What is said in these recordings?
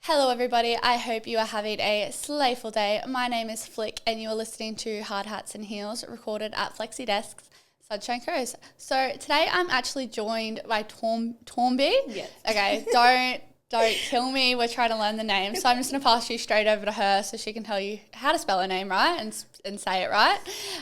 Hello everybody, I hope you are having a slayful day. My name is Flick and you are listening to Hard Hats and Heels, recorded at Flexi Desks, Sunshine Coast. So today I'm actually joined by Tormby. Yes. Okay, don't kill me, we're trying to learn the name. So I'm just going to pass you straight over to her so she can tell you how to spell her name right and say it right,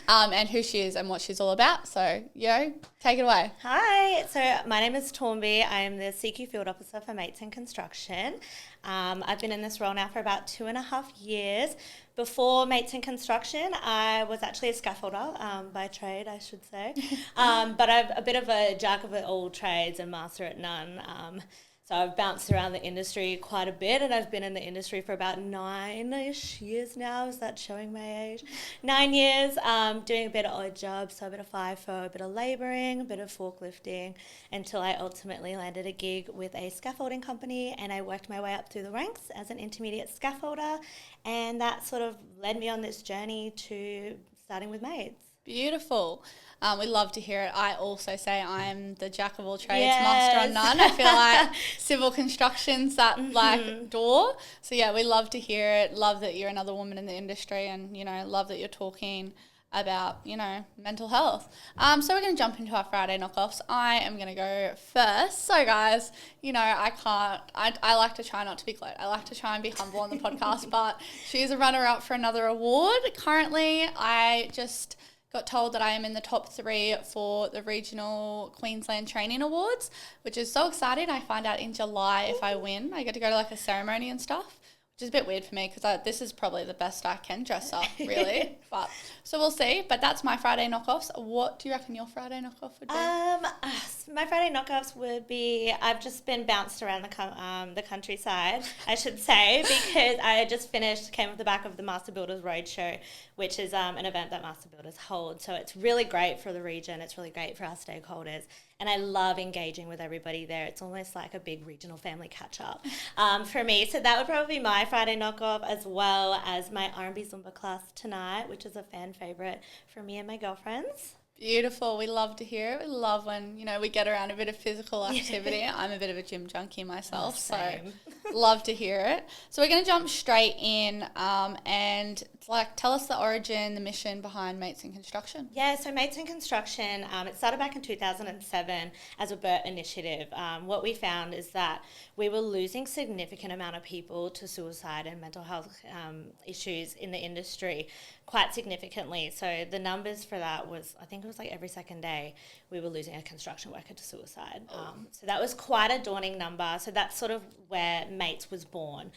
and who she is and what she's all about. So, take it away. Hi, so my name is Tormby. I'm the CQ Field Officer for Mates in Construction. I've been in this role now for about 2.5 years. Before Mates in Construction, I was actually a scaffolder by trade, I should say. But I'm a bit of a jack of all trades and master at none. So I've bounced around the industry quite a bit, and I've been in the industry for about 9-ish years now. Is that showing my age? 9 years, doing a bit of odd jobs, so a bit of FIFO, a bit of labouring, a bit of forklifting, until I ultimately landed a gig with a scaffolding company, and I worked my way up through the ranks as an intermediate scaffolder, and that sort of led me on this journey to starting with Mates. Beautiful. We love to hear it. I also say I'm the jack of all trades, Yes. master on none. I feel like civil construction's that door. So yeah, we love to hear it. Love that you're another woman in the industry, and love that you're talking about mental health. So we're going to jump into our Friday knockoffs. I am going to go first. So guys, I like to try not to be gloat. I like to try and be humble on the podcast, but she's a runner up for another award. Currently, I just got told that I am in the top 3 for the Regional Queensland Training Awards, which is so exciting. I find out in July if I win. I get to go to a ceremony and stuff, which is a bit weird for me because this is probably the best I can dress up, really. But so we'll see. But that's my Friday knockoffs. What do you reckon your Friday knockoff would be? My Friday knockoffs would be, I've just been bounced around the countryside, I should say, because I just came off the back of the Master Builders Roadshow, which is an event that Master Builders hold. So it's really great for the region. It's really great for our stakeholders. And I love engaging with everybody there. It's almost like a big regional family catch-up for me. So that would probably be my Friday knockoff, as well as my R&B Zumba class tonight, which is a fan favourite for me and my girlfriends. Beautiful. We love to hear it. We love when, we get around a bit of physical activity. I'm a bit of a gym junkie myself, so love to hear it. So we're going to jump straight in and tell us the origin, the mission behind Mates in Construction. Yeah, so Mates in Construction, it started back in 2007 as a BERT initiative. What we found is that we were losing significant amount of people to suicide and mental health issues in the industry quite significantly. So the numbers for that was, I think it was every second day we were losing a construction worker to suicide. So that was quite a daunting number. So that's sort of where Mates was born.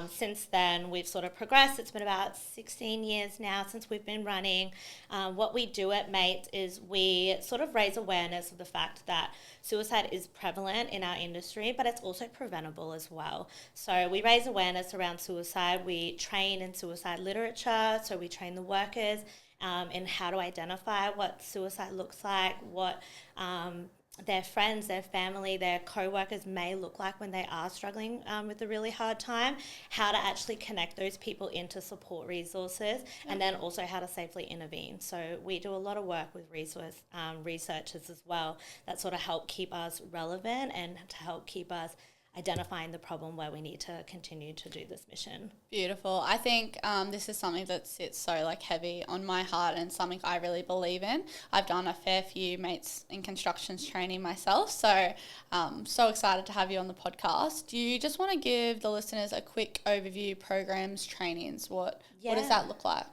Since then, we've sort of progressed. It's been about 16 years now since we've been running. What we do at Mates is we sort of raise awareness of the fact that suicide is prevalent in our industry, but it's also preventable as well. So we raise awareness around suicide. We train in suicide literature. So we train the workers in how to identify what suicide looks like, what their friends, their family, their co-workers may look like when they are struggling with a really hard time, how to actually connect those people into support resources, and then also how to safely intervene. So we do a lot of work with researchers as well that sort of help keep us relevant and to help keep us identifying the problem where we need to continue to do this mission. Beautiful. I think this is something that sits so heavy on my heart and something I really believe in. I've done a fair few Mates in Constructions training myself, so so excited to have you on the podcast. Do you just want to give the listeners a quick overview, programs, trainings? What does that look like?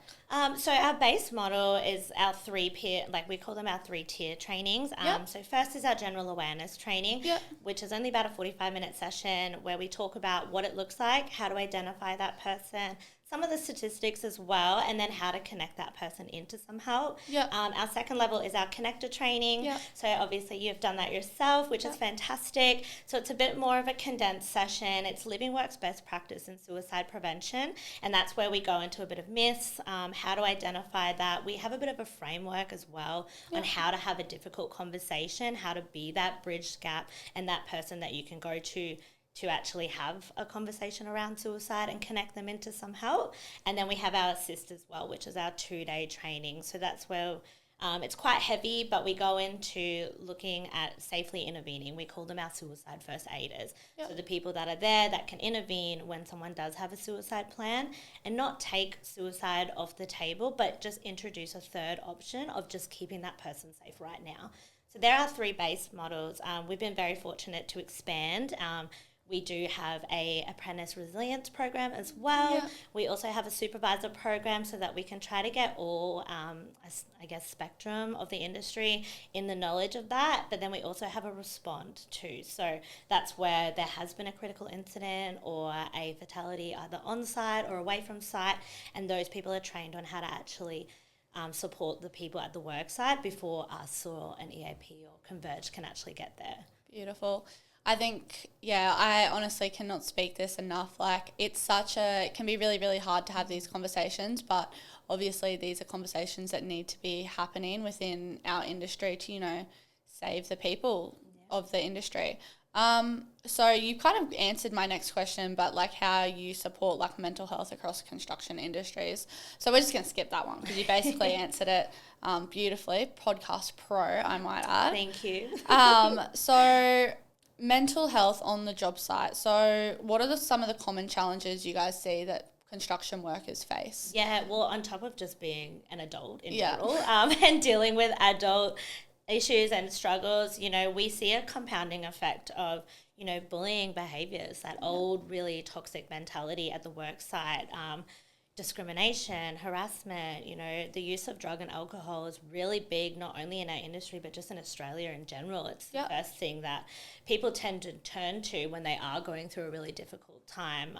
So our base model is our 3-tier, we call them our 3-tier trainings. So first is our general awareness training, which is only about a 45-minute session where we talk about what it looks like, how to identify that person, some of the statistics as well, and then how to connect that person into some help. Our second level is our connector training. So obviously you've done that yourself, which is fantastic. So it's a bit more of a condensed session. It's Living Works best practice in suicide prevention, and that's where we go into a bit of myths, how to identify that. We have a bit of a framework as well on how to have a difficult conversation, how to be that bridge gap and that person that you can go to actually have a conversation around suicide and connect them into some help. And then we have our assist as well, which is our 2-day training. So that's where It's quite heavy, but we go into looking at safely intervening. We call them our suicide first aiders. Yep. So the people that are there that can intervene when someone does have a suicide plan, and not take suicide off the table, but just introduce a third option of just keeping that person safe right now. So there are 3 base models. We've been very fortunate to expand. We do have a apprentice resilience program as well. Yeah. We also have a supervisor program so that we can try to get all, spectrum of the industry in the knowledge of that. But then we also have a respond too. So that's where there has been a critical incident or a fatality either on site or away from site, and those people are trained on how to actually support the people at the work site before us or an EAP or Converge can actually get there. Beautiful. I think, I honestly cannot speak this enough. Like, it can be really, really hard to have these conversations, but obviously these are conversations that need to be happening within our industry to, save the people of the industry. So you kind of answered my next question, but like how you support like mental health across construction industries. So we're just going to skip that one because you basically answered it beautifully. Podcast pro, I might add. Thank you. So mental health on the job site. So what are some of the common challenges you guys see that construction workers face? Yeah, well, on top of just being an adult in general and dealing with adult issues and struggles, we see a compounding effect of, bullying behaviours, that old, really toxic mentality at the work site, discrimination, harassment, the use of drug and alcohol is really big, not only in our industry, but just in Australia in general. It's the first thing that people tend to turn to when they are going through a really difficult time.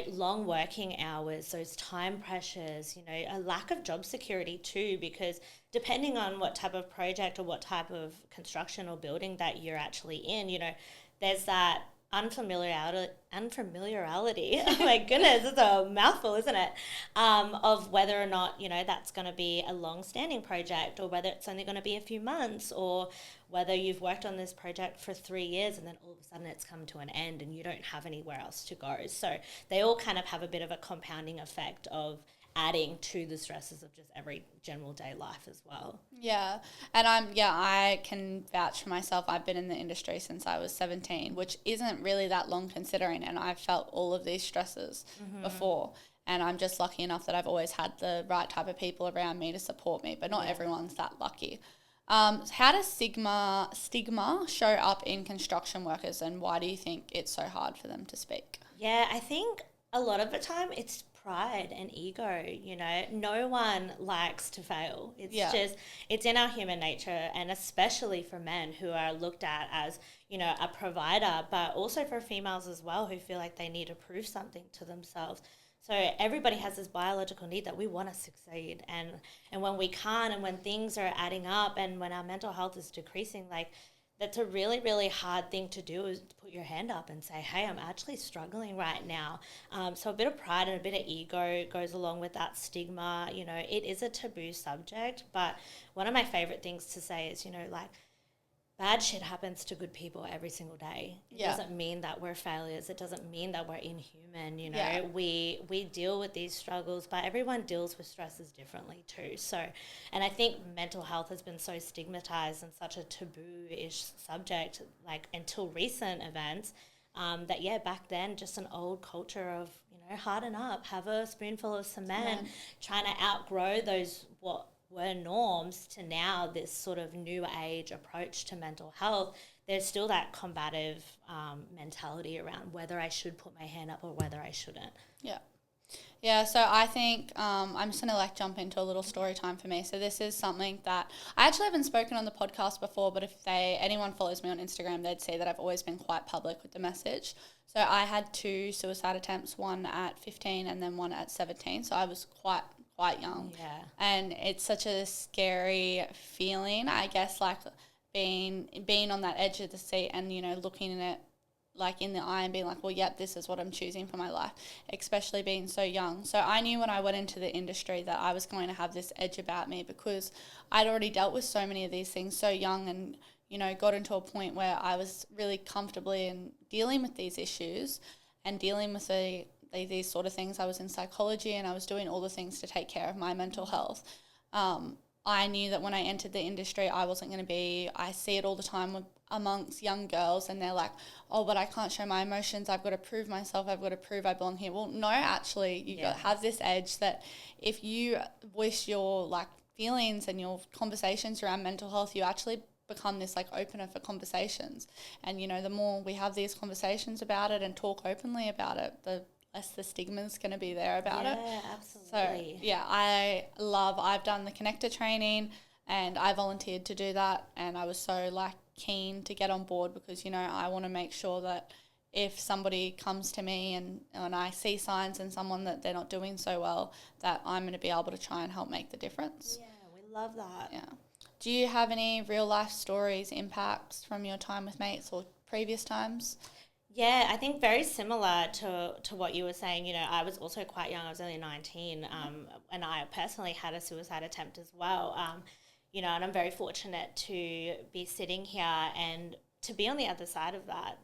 Long working hours, those time pressures, a lack of job security too, because depending on what type of project or what type of construction or building that you're actually in, there's that unfamiliarity. Oh my goodness, it's a mouthful, isn't it? Of whether or not, that's going to be a long-standing project or whether it's only going to be a few months, or whether you've worked on this project for 3 years and then all of a sudden it's come to an end and you don't have anywhere else to go. So they all kind of have a bit of a compounding effect of adding to the stresses of just every general day life as well. Yeah. And I can vouch for myself. I've been in the industry since I was 17, which isn't really that long considering, and I've felt all of these stresses before. And I'm just lucky enough that I've always had the right type of people around me to support me, but not everyone's that lucky. How does stigma show up in construction workers, and why do you think it's so hard for them to speak? Yeah, I think a lot of the time it's pride and ego. No one likes to fail. It's in our human nature, and especially for men who are looked at as, a provider, but also for females as well who feel like they need to prove something to themselves. So everybody has this biological need that we want to succeed, and when we can't, and when things are adding up, and when our mental health is decreasing, like, that's a really, really hard thing to do, is to put your hand up and say, hey, I'm actually struggling right now. So a bit of pride and a bit of ego goes along with that stigma. It is a taboo subject, but one of my favorite things to say is, bad shit happens to good people every single day. It doesn't mean that we're failures. It doesn't mean that we're inhuman. We deal with these struggles, but everyone deals with stresses differently too. So, and I think mental health has been so stigmatized and such a taboo-ish subject, like until recent events, that back then just an old culture of, harden up, have a spoonful of cement, trying to outgrow those what were norms, to now this sort of new age approach to mental health. There's still that combative mentality around whether I should put my hand up or whether I shouldn't. Yeah, so I think I'm just going to jump into a little story time for me. So this is something that I actually haven't spoken on the podcast before, but if anyone follows me on Instagram, they'd see that I've always been quite public with the message. So I had 2 suicide attempts, one at 15 and then one at 17. So I was quite young. Yeah. And it's such a scary feeling, I guess, like being on that edge of the seat and, looking in it like in the eye and being like, well, yep, this is what I'm choosing for my life, especially being so young. So I knew when I went into the industry that I was going to have this edge about me because I'd already dealt with so many of these things so young and, got into a point where I was really comfortably in dealing with these issues and dealing with these sort of things. I was in psychology and I was doing all the things to take care of my mental health. I knew that when I entered the industry, I wasn't going to be, I see it all the time amongst young girls, and they're like, oh, but I can't show my emotions. I've got to prove myself. I've got to prove I belong here. Well, no, actually, you got have this edge that if you voice your like feelings and your conversations around mental health, you actually become this like opener for conversations. And, you know, the more we have these conversations about it and talk openly about it, the less the stigma is going to be there about it. Yeah, absolutely. So, yeah, I've done the connector training and I volunteered to do that, and I was so like keen to get on board because, you know, I want to make sure that if somebody comes to me and I see signs in someone that they're not doing so well, that I'm going to be able to try and help make the difference. Yeah, we love that. Yeah. Do you have any real life stories, impacts from your time with mates or previous times? Yeah, I think very similar to what you were saying. You know, I was also quite young. I was only 19, and I personally had a suicide attempt as well. You know, and I'm very fortunate to be sitting here and to be on the other side of that.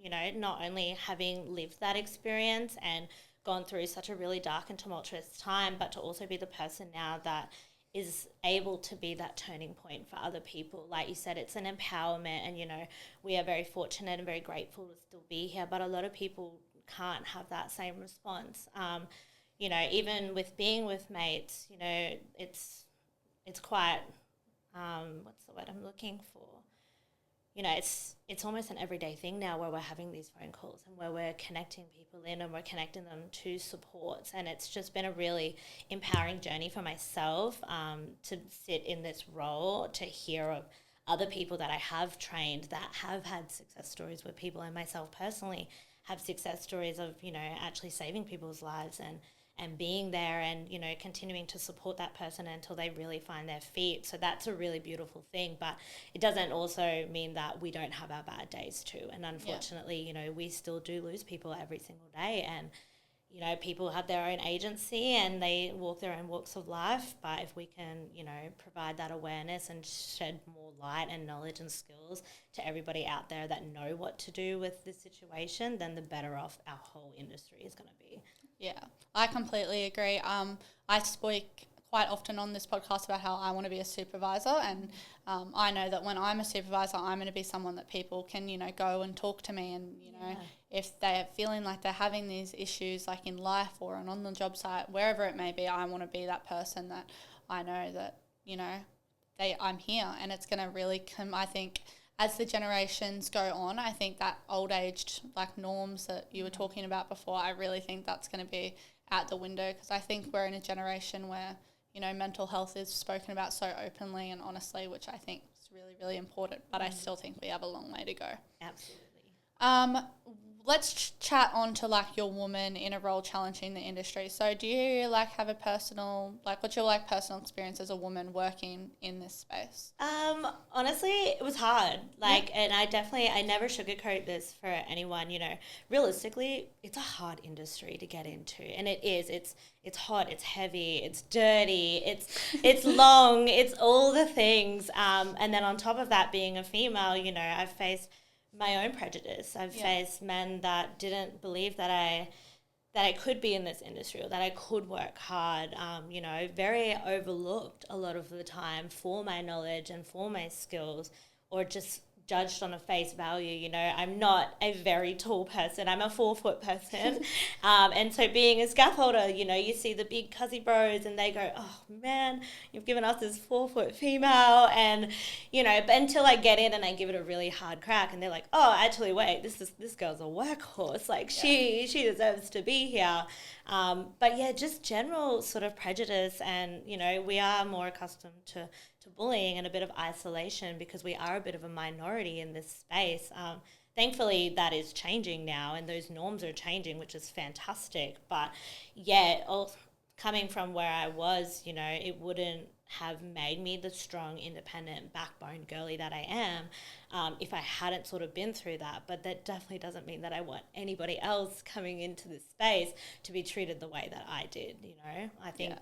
You know, not only having lived that experience and gone through such a really dark and tumultuous time, but to also be the person now that is able to be that turning point for other people. Like you said, it's an empowerment, and, you know, we are very fortunate and very grateful to still be here, but a lot of people can't have that same response. You know, even with being with mates, you know, it's quite, what's the word I'm looking for? You know, it's almost an everyday thing now where we're having these phone calls and where we're connecting people in and we're connecting them to supports. And it's just been a really empowering journey for myself to sit in this role, to hear of other people that I have trained that have had success stories with people, and myself personally have success stories of, you know, actually saving people's lives and being there and, you know, continuing to support that person until they really find their feet. So that's a really beautiful thing. But it doesn't also mean that we don't have our bad days too. And unfortunately, you know, we still do lose people every single day. And, you know, people have their own agency and they walk their own walks of life. But if we can, you know, provide that awareness and shed more light and knowledge and skills to everybody out there that know what to do with this situation, then the better off our whole industry is going to be. Yeah, I completely agree. I speak quite often on this podcast about how I want to be a supervisor, and I know that when I'm a supervisor, I'm going to be someone that people can, you know, go and talk to me, and, you know, if they're feeling like they're having these issues like in life or on the job site, wherever it may be, I want to be that person that I know that, you know, I'm here, and it's going to really come, I think, as the generations go on, I think that old-aged like norms that you were talking about before, I really think that's going to be out the window, because I think we're in a generation where, you know, mental health is spoken about so openly and honestly, which I think is really, really important, but I still think we have a long way to go. Absolutely. Let's chat on to like your woman in a role challenging the industry. So do you like have a personal, like what's your like personal experience as a woman working in this space? Honestly, it was hard. And I never sugarcoat this for anyone, you know, realistically, it's a hard industry to get into. And it is, it's hot, it's heavy, it's dirty, it's long, it's all the things. And then on top of that, being a female, you know, I've faced my own prejudice. I've faced men that didn't believe that I could be in this industry or that I could work hard, you know, very overlooked a lot of the time for my knowledge and for my skills, or just judged on a face value. You know, I'm not a very tall person. I'm a 4-foot person. And so being a scaffolder, you know, you see the big cuzzy bros and they go, oh man, you've given us this 4-foot female. And, you know, but until I get in and I give it a really hard crack and they're like, oh, actually, wait, this girl's a workhorse. Like she deserves to be here. But yeah, just general sort of prejudice, and, you know, we are more accustomed to bullying and a bit of isolation because we are a bit of a minority in this space. Thankfully, that is changing now and those norms are changing, which is fantastic. But yeah, coming from where I was, you know, it wouldn't have made me the strong, independent, backbone girly that I am if I hadn't sort of been through that. But that definitely doesn't mean that I want anybody else coming into this space to be treated the way that I did, you know. I think,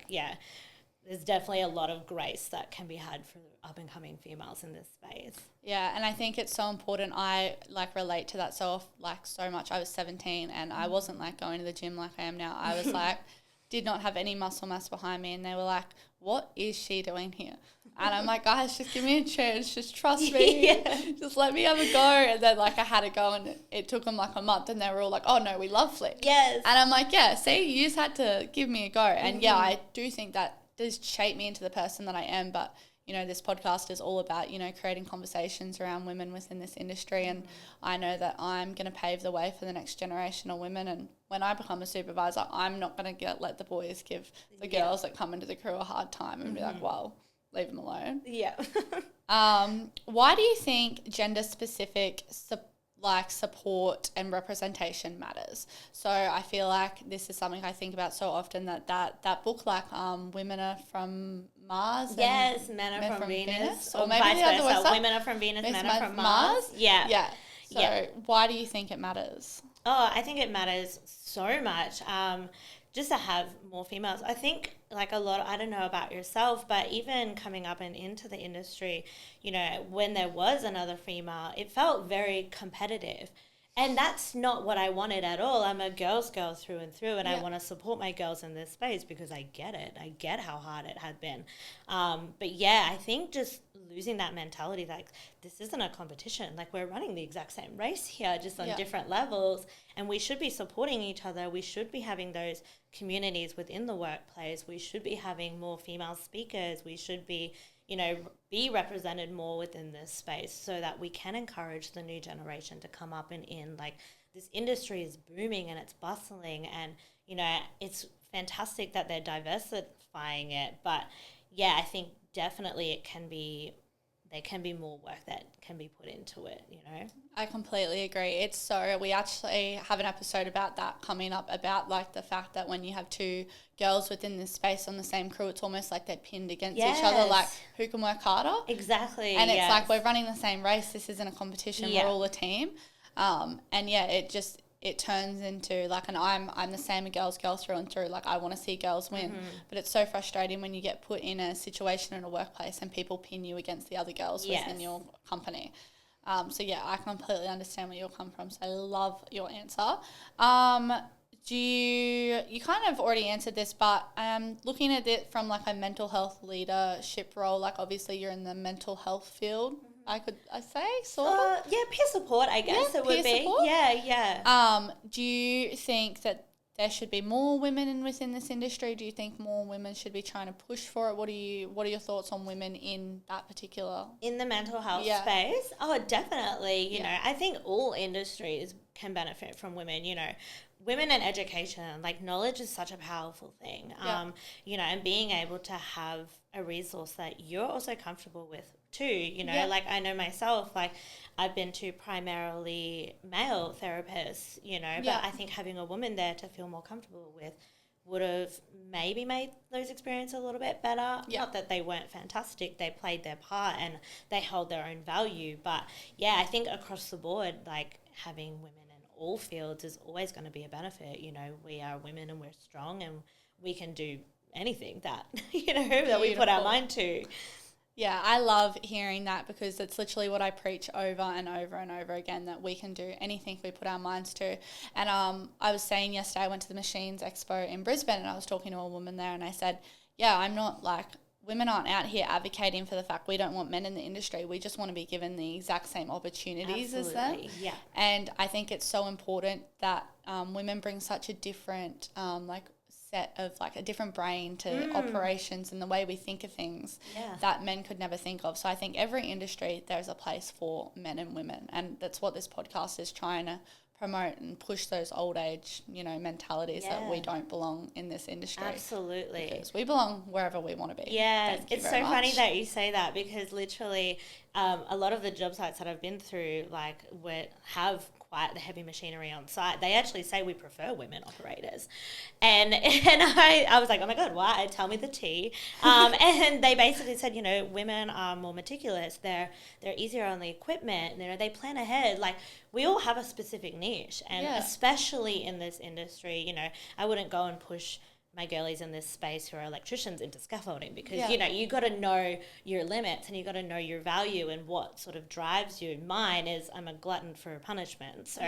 there's definitely a lot of grace that can be had for up-and-coming females in this space. Yeah, and I think it's so important. I, like, relate to that so much. I was 17 and I wasn't, like, going to the gym like I am now. I was, like, did not have any muscle mass behind me, and they were like, what is she doing here? And I'm like, guys, just give me a chance. Just trust me. Just let me have a go. And then, like, I had a go, and it took them, like, a month. And they were all like, oh, no, we love flick. Yes. And I'm like, yeah, see, you just had to give me a go. And, yeah, I do think that does shape me into the person that I am. But, you know, this podcast is all about, you know, creating conversations around women within this industry. And I know that I'm going to pave the way for the next generation of women. And when I become a supervisor, I'm not going to let the boys give the girls that come into the crew a hard time and be like, well, leave them alone. Yeah. Why do you think gender-specific support and representation matters? So I feel like this is something I think about so often, that book, like Women Are From Mars. Yes, Men Are From Venus. Or maybe the other way. Women Are From Venus, Men Are From Mars. Yeah. Yeah. So why do you think it matters? Oh, I think it matters so much. Just to have more females. I think, like, a lot, I don't know about yourself, but even coming up and into the industry, you know, when there was another female, it felt very competitive. And that's not what I wanted at all. I'm a girl's girl through and through, and I want to support my girls in this space because I get it. I get how hard it had been. But yeah, I think just losing that mentality, like, this isn't a competition. Like, we're running the exact same race here, just on different levels, and we should be supporting each other. We should be having those communities within the workplace. We should be having more female speakers. We should be, you know, be represented more within this space so that we can encourage the new generation to come up and in. Like, this industry is booming and it's bustling, and, you know, it's fantastic that they're diversifying it. But yeah, I think definitely there can be more work that can be put into it, you know. I completely agree. We actually have an episode about that coming up, about, like, the fact that when you have two girls within this space on the same crew, it's almost like they're pinned against each other, like, who can work harder. Exactly. And it's like, we're running the same race. This isn't a competition. We're all a team. And yeah, it turns into, like, and I'm the same, a girl through and through. Like, I want to see girls win. But it's so frustrating when you get put in a situation in a workplace and people pin you against the other girls within your company. So yeah, I completely understand where you'll come from. So I love your answer. You kind of already answered this, but looking at it from, like, a mental health leadership role, like, obviously you're in the mental health field. I say, sort of. Yeah, peer support, I guess it would be. Support. Yeah. Do you think that there should be more women within this industry? Do you think more women should be trying to push for it? What are your thoughts on women in that particular? In the mental health space? Oh, definitely. You know, I think all industries can benefit from women, you know. Women in education, like, knowledge is such a powerful thing. You know, and being able to have a resource that you're also comfortable with too, you know, like, I know myself, like, I've been to primarily male therapists, you know, but I think having a woman there to feel more comfortable with would have maybe made those experiences a little bit better. Not that they weren't fantastic, they played their part and they held their own value, but yeah, I think across the board, like, having women in all fields is always going to be a benefit. You know, we are women and we're strong and we can do anything that, you know, that we put our mind to. Yeah, I love hearing that, because it's literally what I preach over and over and over again, that we can do anything we put our minds to. And I was saying yesterday, I went to the Machines Expo in Brisbane and I was talking to a woman there and I said, yeah, I'm not, like, women aren't out here advocating for the fact we don't want men in the industry. We just want to be given the exact same opportunities as them. Yeah. And I think it's so important that women bring such a different, set of, like, a different brain to operations and the way we think of things that men could never think of. So I think every industry there's a place for men and women, and that's what this podcast is trying to promote and push, those old age, you know, mentalities that we don't belong in this industry. Absolutely. Because we belong wherever we want to be. Yeah, it's so funny that you say that, because literally a lot of the job sites that I've been through, like, have quite the heavy machinery on site. They actually say we prefer women operators. And I was like, oh my God, why? Tell me the tea. And they basically said, you know, women are more meticulous. They're easier on the equipment. You know, they plan ahead. Like, we all have a specific niche. And especially in this industry, you know, I wouldn't go and push my girlies in this space who are electricians into scaffolding, because you got to know your limits and you got to know your value and what sort of drives you. Mine is I'm a glutton for punishment, so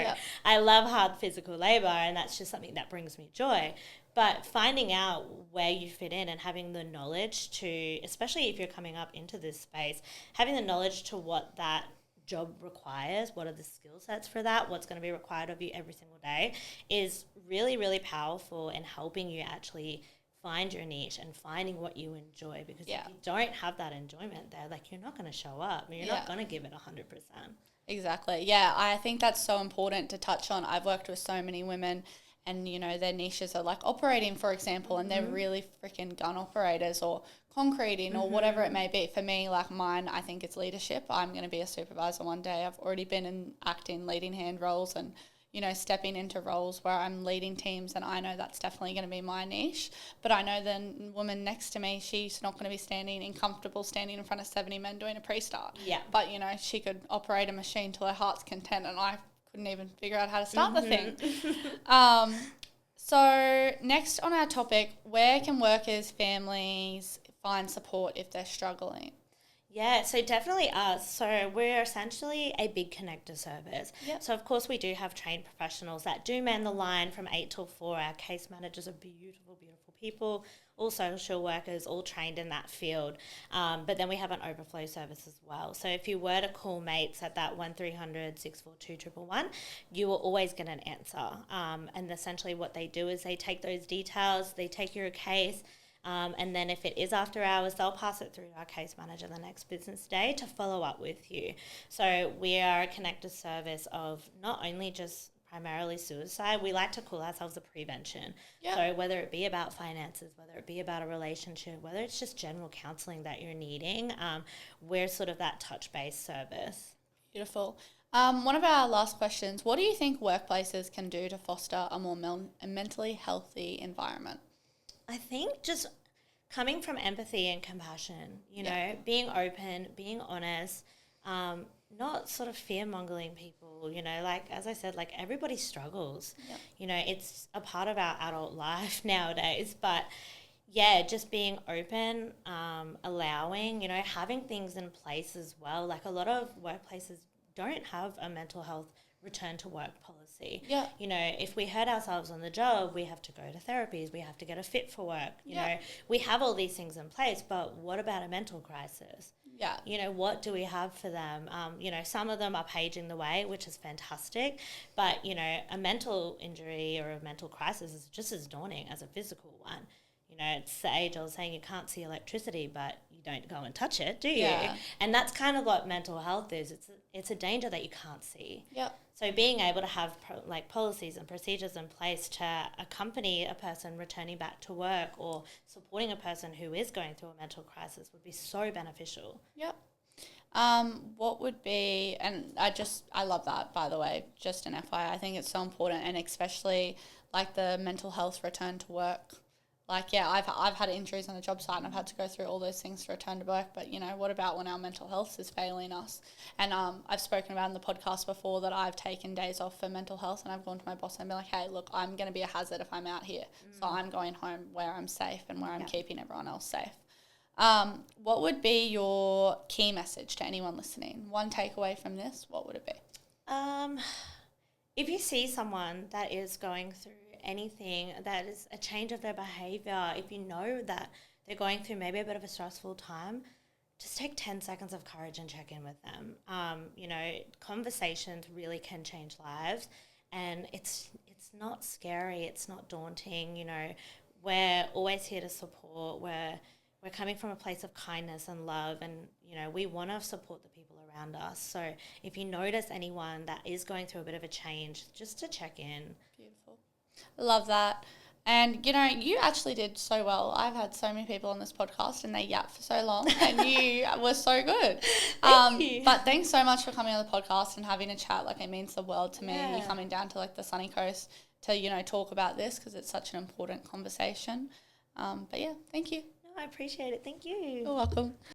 I love hard physical labor, and that's just something that brings me joy. But finding out where you fit in and having the knowledge to, especially if you're coming up into this space, having the knowledge to what that job requires, what are the skill sets for that, what's going to be required of you every single day, is really, really powerful in helping you actually find your niche and finding what you enjoy. Because if you don't have that enjoyment there, like, you're not going to show up and you're not going to give it 100%. Exactly. Yeah, I think that's so important to touch on. I've worked with so many women and, their niches are like operating, for example, and they're really freaking gun operators or concreting or whatever it may be. For me, like mine, I think it's leadership. I'm going to be a supervisor one day. I've already been in acting, leading hand roles and, stepping into roles where I'm leading teams, and I know that's definitely going to be my niche. But I know the woman next to me, she's not going to be comfortable standing in front of 70 men doing a pre-start. Yeah. But, she could operate a machine to her heart's content, and I couldn't even figure out how to start the thing. So next on our topic, where can workers, families find support if they're struggling? Yeah, so definitely us. So we're essentially a big connector service. Yep. So of course we do have trained professionals that do man the line from 8 till 4. Our case managers are beautiful, beautiful people, all social workers, all trained in that field. But then we have an overflow service as well. So if you were to call mates at that 1300 642 111, you will always get an answer. And essentially what they do is they take those details, they take your case, and then if it is after hours, they'll pass it through to our case manager the next business day to follow up with you. So we are a connected service of not only just primarily suicide, we like to call ourselves a prevention. Yep. So whether it be about finances, whether it be about a relationship, whether it's just general counselling that you're needing, we're sort of that touch-based service. Beautiful. One of our last questions, what do you think workplaces can do to foster a more mentally healthy environment? I think just coming from empathy and compassion, being open, being honest, not sort of fear-mongering people, like, as I said, like, everybody struggles. Yep. It's a part of our adult life nowadays, but just being open, allowing, having things in place as well. Like, a lot of workplaces don't have a mental health return to work policy. Yeah. If we hurt ourselves on the job, we have to go to therapies, we have to get a fit for work. We have all these things in place, but what about a mental crisis? Yeah. What do we have for them? Some of them are paging the way, which is fantastic, but, a mental injury or a mental crisis is just as daunting as a physical one. It's the age-old saying you can't see electricity, but you don't go and touch it, do you? Yeah. And that's kind of what mental health is. It's a danger that you can't see. Yep. So being able to have policies and procedures in place to accompany a person returning back to work or supporting a person who is going through a mental crisis would be so beneficial. Yep. What would be, and I love that, by the way, just an FYI, I think it's so important, and especially like the mental health return to work. Like, I've had injuries on the job site and I've had to go through all those things to return to work. But, what about when our mental health is failing us? And I've spoken about in the podcast before that I've taken days off for mental health, and I've gone to my boss and been like, hey, look, I'm going to be a hazard if I'm out here. So I'm going home where I'm safe and where I'm keeping everyone else safe. What would be your key message to anyone listening? One takeaway from this, what would it be? If you see someone that is going through anything that is a change of their behaviour, if you know that they're going through maybe a bit of a stressful time, just take 10 seconds of courage and check in with them. Conversations really can change lives, and it's not scary, it's not daunting. We're always here to support. We're coming from a place of kindness and love, and we want to support the people around us. So if you notice anyone that is going through a bit of a change, just to check in. Beautiful. Love that. And, you actually did so well. I've had so many people on this podcast and they yap for so long, and you were so good. Thank you. But thanks so much for coming on the podcast and having a chat. Like, it means the world to me. You coming down to, the sunny coast to, talk about this, because it's such an important conversation. But, thank you. No, I appreciate it. Thank you. You're welcome.